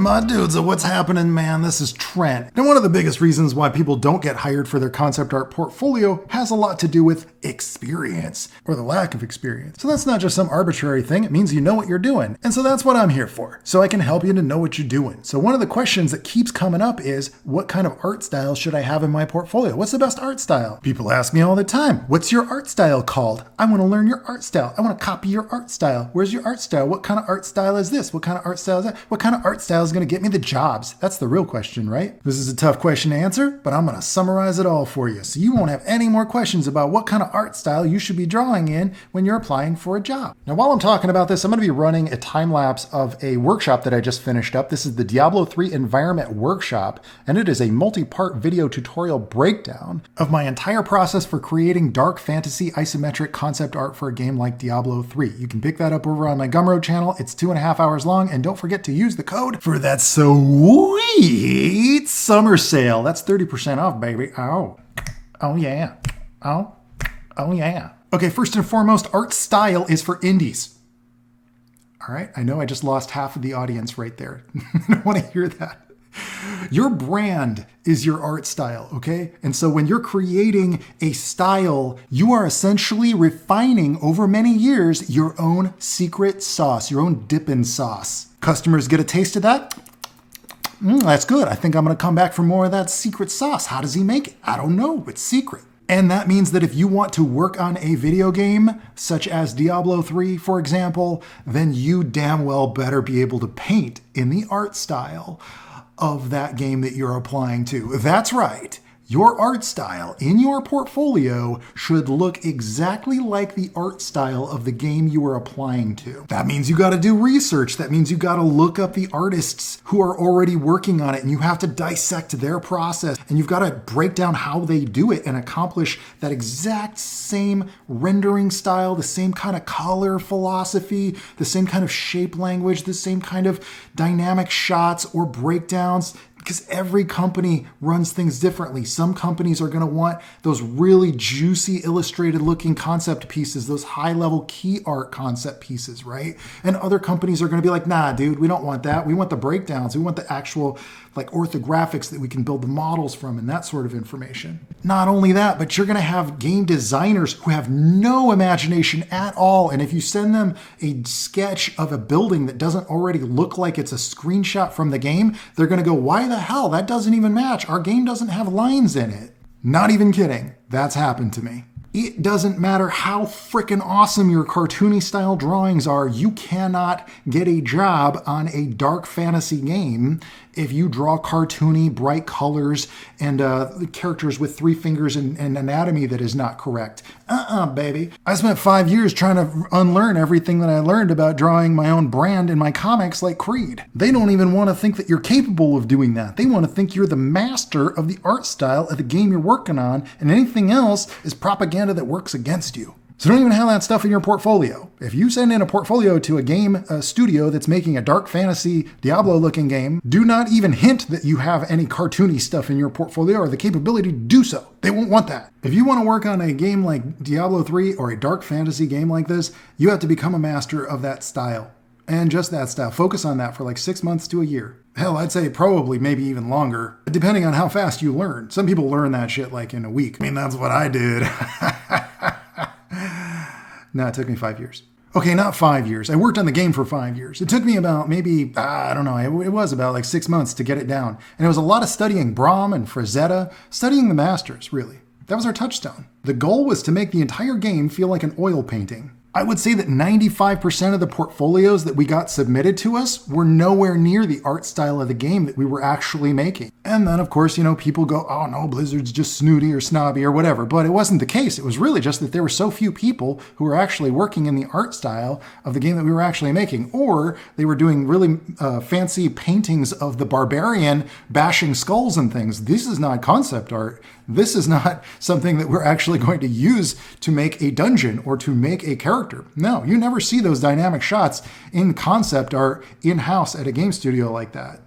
My dudes, what's happening, man? This is Trent. And one of the biggest reasons why people don't get hired for their concept art portfolio has a lot to do with experience, or the lack of experience. So that's not just some arbitrary thing, it means you know what you're doing. And so that's what I'm here for, so I can help you to know what you're doing. So one of the questions that keeps coming up is, what kind of art style should I have in my portfolio? What's the best art style? People ask me all the time, what's your art style called? I want to learn your art style. I want to copy your art style. Where's your art style? What kind of art style is this? What kind of art style is that? What kind of art style is going to get me the jobs? That's the real question, right? This is a tough question to answer, but I'm going to summarize it all for you so you won't have any more questions about what kind of art style you should be drawing in when you're applying for a job. Now, while I'm talking about this, I'm going to be running a time lapse of a workshop that I just finished up. This is the Diablo 3 Environment Workshop, and it is a multi-part video tutorial breakdown of my entire process for creating dark fantasy isometric concept art for a game like Diablo 3. You can pick that up over on my Gumroad channel. It's 2.5 hours long, and don't forget to use the code for that sweet summer sale. That's 30% off, baby. Oh yeah. Oh yeah. Okay, first and foremost, art style is for indies. All right, I know I just lost half of the audience right there. I don't want to hear that. Your brand is your art style, okay? And so when you're creating a style, you are essentially refining over many years your own secret sauce, your own dippin' sauce. Customers get a taste of that. That's good. I think I'm going to come back for more of that secret sauce. How does he make it? I don't know. It's secret. And that means that if you want to work on a video game, such as Diablo 3, for example, then you damn well better be able to paint in the art style of that game that you're applying to. That's right. Your art style in your portfolio should look exactly like the art style of the game you are applying to. That means you got to do research. That means you got to look up the artists who are already working on it, and you have to dissect their process, and you've got to break down how they do it and accomplish that exact same rendering style, the same kind of color philosophy, the same kind of shape language, the same kind of dynamic shots or breakdowns. Because every company runs things differently. Some companies are going to want those really juicy illustrated looking concept pieces, those high level key art concept pieces, right? And other companies are going to be like, nah, dude, we don't want that. We want the breakdowns. We want the actual like orthographics that we can build the models from and that sort of information. Not only that, but you're going to have game designers who have no imagination at all. And if you send them a sketch of a building that doesn't already look like it's a screenshot from the game, they're going to go, why the hell? That doesn't even match. Our game doesn't have lines in it. Not even kidding. That's happened to me. It doesn't matter how freaking awesome your cartoony style drawings are, you cannot get a job on a dark fantasy game if you draw cartoony, bright colors and characters with 3 fingers and anatomy that is not correct. Baby. I spent 5 years trying to unlearn everything that I learned about drawing my own brand in my comics like Creed. They don't even want to think that you're capable of doing that. They want to think you're the master of the art style of the game you're working on, and anything else is propaganda that works against you. So don't even have that stuff in your portfolio. If you send in a portfolio to a game studio that's making a dark fantasy Diablo looking game, do not even hint that you have any cartoony stuff in your portfolio or the capability to do so. They won't want that. If you want to work on a game like Diablo 3 or a dark fantasy game like this, you have to become a master of that style. And just that style. Focus on that for like 6 months to a year. Hell, I'd say probably maybe even longer, depending on how fast you learn. Some people learn that shit like in a week. I mean, that's what I did. No, it took me 5 years. Okay, not 5 years. I worked on the game for 5 years. It took me about maybe, I don't know, it was about like 6 months to get it down. And it was a lot of studying Braum and Frazetta, studying the masters, really. That was our touchstone. The goal was to make the entire game feel like an oil painting. I would say that 95% of the portfolios that we got submitted to us were nowhere near the art style of the game that we were actually making. And then, of course, people go, oh no, Blizzard's just snooty or snobby or whatever. But it wasn't the case. It was really just that there were so few people who were actually working in the art style of the game that we were actually making. Or they were doing really fancy paintings of the barbarian bashing skulls and things. This is not concept art. This is not something that we're actually going to use to make a dungeon or to make a character. No, you never see those dynamic shots in concept art in-house at a game studio like that.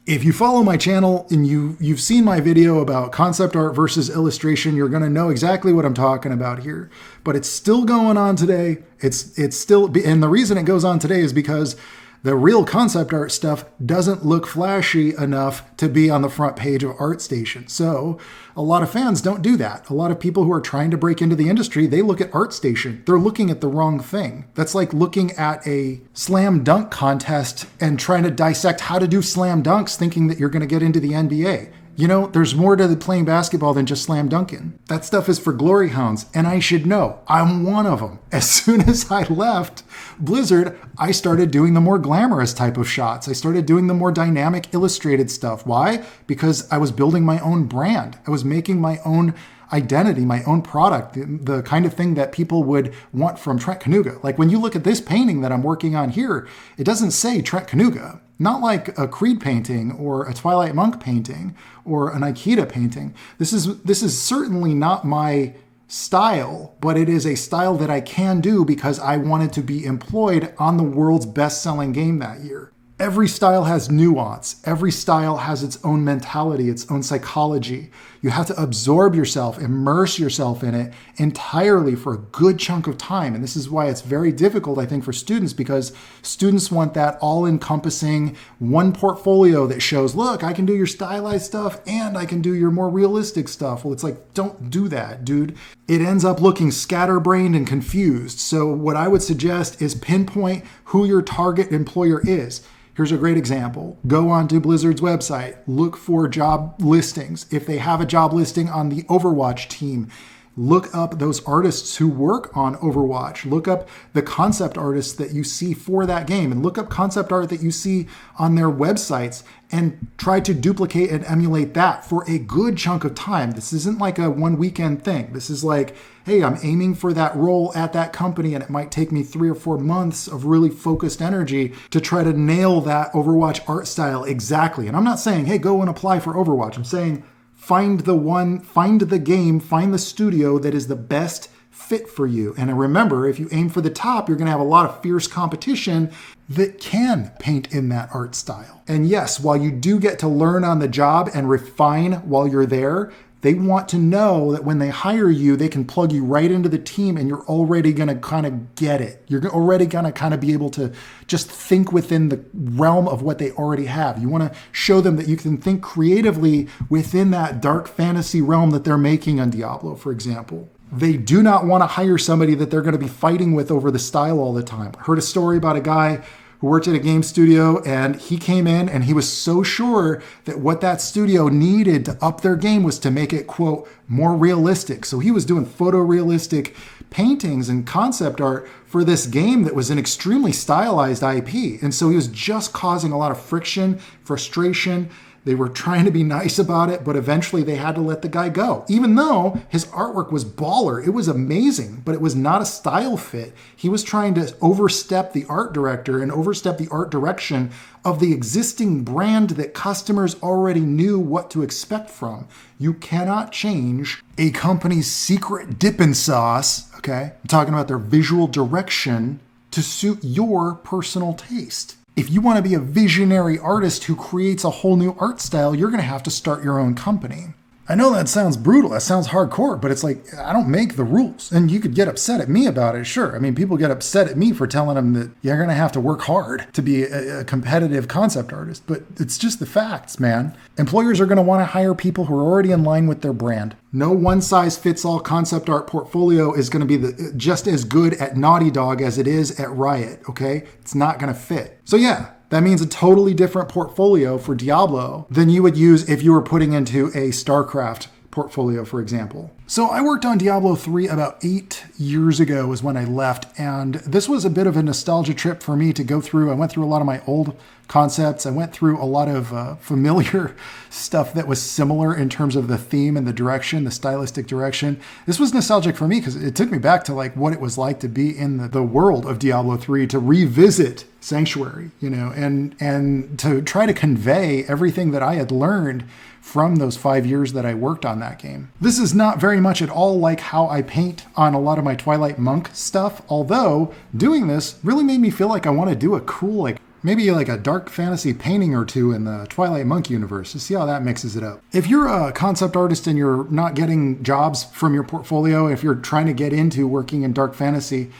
If you follow my channel and you've seen my video about concept art versus illustration, you're going to know exactly what I'm talking about here. But it's still going on today. It's still, and the reason it goes on today is because The real concept art stuff doesn't look flashy enough to be on the front page of ArtStation. So a lot of fans don't do that. A lot of people who are trying to break into the industry, they look at ArtStation. They're looking at the wrong thing. That's like looking at a slam dunk contest and trying to dissect how to do slam dunks thinking that you're going to get into the NBA. You know, there's more to playing basketball than just slam dunking. That stuff is for glory hounds, and I should know. I'm one of them. As soon as I left Blizzard, I started doing the more glamorous type of shots. I started doing the more dynamic illustrated stuff. Why? Because I was building my own brand. I was making my own identity, my own product, the kind of thing that people would want from Trent Kaniuga. Like when you look at this painting that I'm working on here, it doesn't say Trent Kaniuga. Not like a Creed painting or a Twilight Monk painting or an Ikeda painting. This is certainly not my style, but it is a style that I can do because I wanted to be employed on the world's best-selling game that year. Every style has nuance. Every style has its own mentality, its own psychology. You have to absorb yourself, immerse yourself in it entirely for a good chunk of time. And this is why it's very difficult, I think, for students, because students want that all-encompassing one portfolio that shows, look, I can do your stylized stuff and I can do your more realistic stuff. Well, it's like, don't do that, dude. It ends up looking scatterbrained and confused. So what I would suggest is pinpoint who your target employer is. Here's a great example. Go onto Blizzard's website, look for job listings. If they have a job listing on the Overwatch team, look up those artists who work on Overwatch. Look up the concept artists that you see for that game and look up concept art that you see on their websites and try to duplicate and emulate that for a good chunk of time. This isn't like a one weekend thing. This is like, hey, I'm aiming for that role at that company and it might take me 3 or 4 months of really focused energy to try to nail that Overwatch art style exactly. And I'm not saying, hey, go and apply for Overwatch. I'm saying, find the game, find the studio that is the best fit for you. And remember, if you aim for the top, you're going to have a lot of fierce competition that can paint in that art style. And yes, while you do get to learn on the job and refine while you're there, they want to know that when they hire you, they can plug you right into the team and you're already going to kind of get it. You're already going to kind of be able to just think within the realm of what they already have. You want to show them that you can think creatively within that dark fantasy realm that they're making on Diablo, for example. They do not want to hire somebody that they're going to be fighting with over the style all the time. I heard a story about a guy who worked at a game studio, and he came in and he was so sure that what that studio needed to up their game was to make it, quote, more realistic. So he was doing photorealistic paintings and concept art for this game that was an extremely stylized IP. And so he was just causing a lot of friction, frustration. They were trying to be nice about it, but eventually they had to let the guy go. Even though his artwork was baller, it was amazing, but it was not a style fit. He was trying to overstep the art director and overstep the art direction of the existing brand that customers already knew what to expect from. You cannot change a company's secret dipping sauce, okay? I'm talking about their visual direction to suit your personal taste. If you want to be a visionary artist who creates a whole new art style, you're going to have to start your own company. I know that sounds brutal, that sounds hardcore, but it's like, I don't make the rules. And you could get upset at me about it, sure. I mean, people get upset at me for telling them that you're going to have to work hard to be a competitive concept artist, but it's just the facts, man. Employers are going to want to hire people who are already in line with their brand. No one-size-fits-all concept art portfolio is going to be just as good at Naughty Dog as it is at Riot, okay? It's not going to fit. So yeah, that means a totally different portfolio for Diablo than you would use if you were putting into a StarCraft portfolio, for example. So I worked on Diablo 3 about 8 years ago was when I left, and this was a bit of a nostalgia trip for me to go through. I went through a lot of my old concepts. I went through a lot of familiar stuff that was similar in terms of the theme and the direction, the stylistic direction. This was nostalgic for me because it took me back to like what it was like to be in the world of Diablo 3, to revisit Sanctuary, you know, and to try to convey everything that I had learned from those 5 years that I worked on that game. This is not very much at all like how I paint on a lot of my Twilight Monk stuff, although doing this really made me feel like I want to do a cool, maybe like a dark fantasy painting or two in the Twilight Monk universe to see how that mixes it up. If you're a concept artist and you're not getting jobs from your portfolio, if you're trying to get into working in dark fantasy,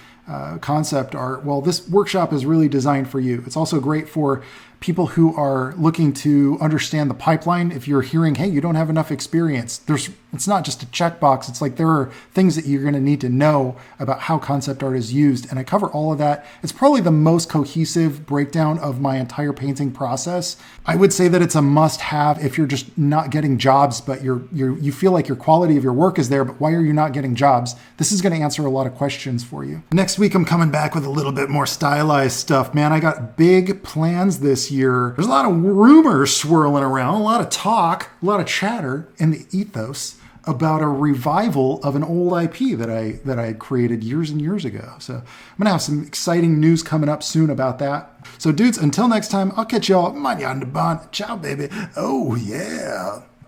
concept art, well, this workshop is really designed for you. It's also great for people who are looking to understand the pipeline. If you're hearing, hey, you don't have enough experience, it's not just a checkbox. It's like there are things that you're going to need to know about how concept art is used. And I cover all of that. It's probably the most cohesive breakdown of my entire painting process. I would say that it's a must-have if you're just not getting jobs, but you feel like your quality of your work is there, but why are you not getting jobs? This is going to answer a lot of questions for you. Next week, I'm coming back with a little bit more stylized stuff, man. I got big plans this year. There's a lot of rumors swirling around, a lot of talk, a lot of chatter in the ethos about a revival of an old IP that I created years and years ago. So I'm gonna have some exciting news coming up soon about that. So dudes, until next time, I'll catch y'all. Ciao, baby. Oh yeah.